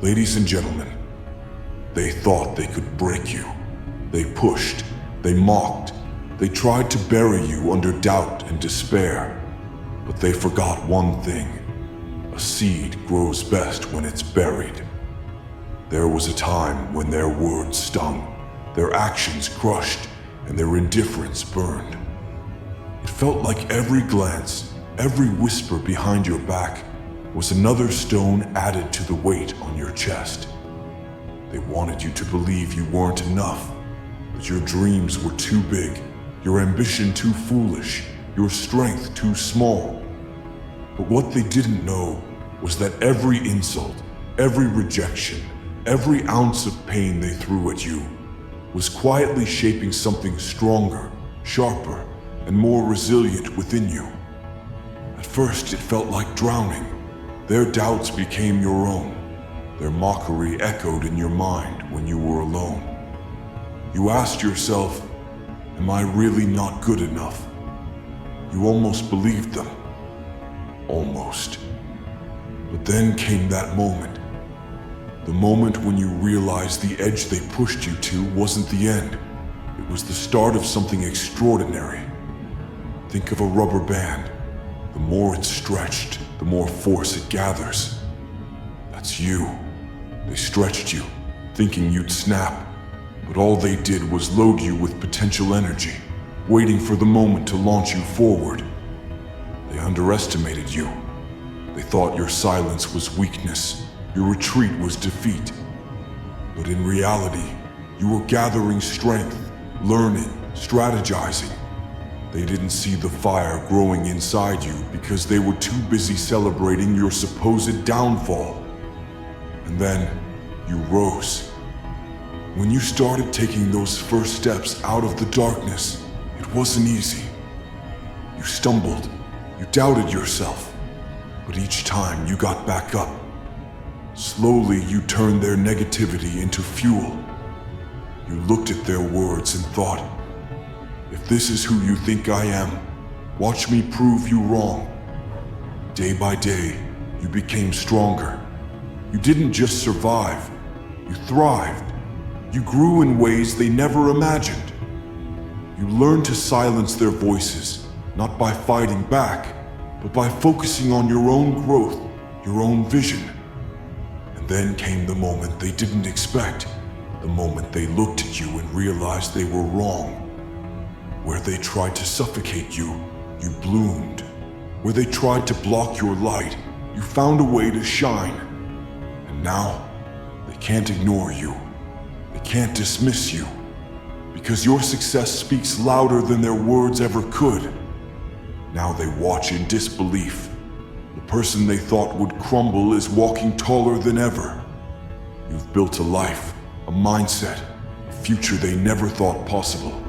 Ladies and gentlemen, they thought they could break you. They pushed, they mocked, they tried to bury you under doubt and despair. But they forgot one thing. A seed grows best when it's buried. There was a time when their words stung, their actions crushed, and their indifference burned. It felt like every glance, every whisper behind your back was another stone added to the weight on your chest. They wanted you to believe you weren't enough, that your dreams were too big, your ambition too foolish, your strength too small. But what they didn't know was that every insult, every rejection, every ounce of pain they threw at you was quietly shaping something stronger, sharper, and more resilient within you. At first, it felt like drowning. Their doubts became your own. Their mockery echoed in your mind when you were alone. You asked yourself, am I really not good enough? You almost believed them. Almost. But then came that moment. The moment when you realized the edge they pushed you to wasn't the end. It was the start of something extraordinary. Think of a rubber band. The more it's stretched, the more force it gathers. That's you. They stretched you, thinking you'd snap. But all they did was load you with potential energy, waiting for the moment to launch you forward. They underestimated you. They thought your silence was weakness, your retreat was defeat. But in reality, you were gathering strength, learning, strategizing. They didn't see the fire growing inside you because they were too busy celebrating your supposed downfall. And then you rose. When you started taking those first steps out of the darkness, it wasn't easy. You stumbled, you doubted yourself, but each time you got back up. Slowly you turned their negativity into fuel. You looked at their words and thought, if this is who you think I am, watch me prove you wrong. Day by day, you became stronger. You didn't just survive, you thrived. You grew in ways they never imagined. You learned to silence their voices, not by fighting back, but by focusing on your own growth, your own vision. And then came the moment they didn't expect, the moment they looked at you and realized they were wrong. Where they tried to suffocate you, you bloomed. Where they tried to block your light, you found a way to shine. And now, they can't ignore you. They can't dismiss you. Because your success speaks louder than their words ever could. Now they watch in disbelief. The person they thought would crumble is walking taller than ever. You've built a life, a mindset, a future they never thought possible.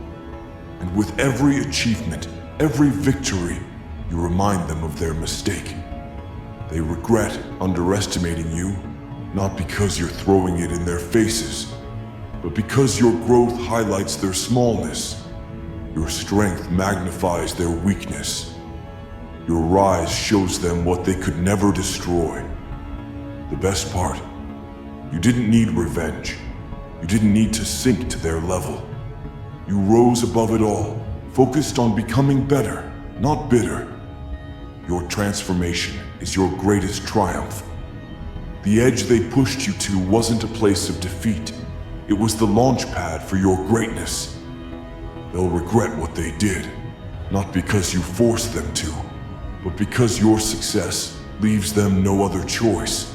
And with every achievement, every victory, you remind them of their mistake. They regret underestimating you, not because you're throwing it in their faces, but because your growth highlights their smallness. Your strength magnifies their weakness. Your rise shows them what they could never destroy. The best part, you didn't need revenge. You didn't need to sink to their level. You rose above it all, focused on becoming better, not bitter. Your transformation is your greatest triumph. The edge they pushed you to wasn't a place of defeat. It was the launch pad for your greatness. They'll regret what they did, not because you forced them to, but because your success leaves them no other choice.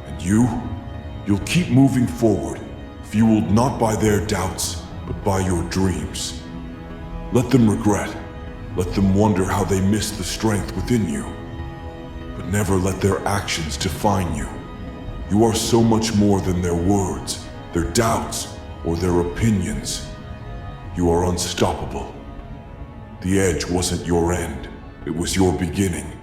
And you'll keep moving forward, fueled not by their doubts, but by your dreams. Let them regret. Let them wonder how they missed the strength within you. But never let their actions define you. You are so much more than their words, their doubts, or their opinions. You are unstoppable. The edge wasn't your end. It was your beginning.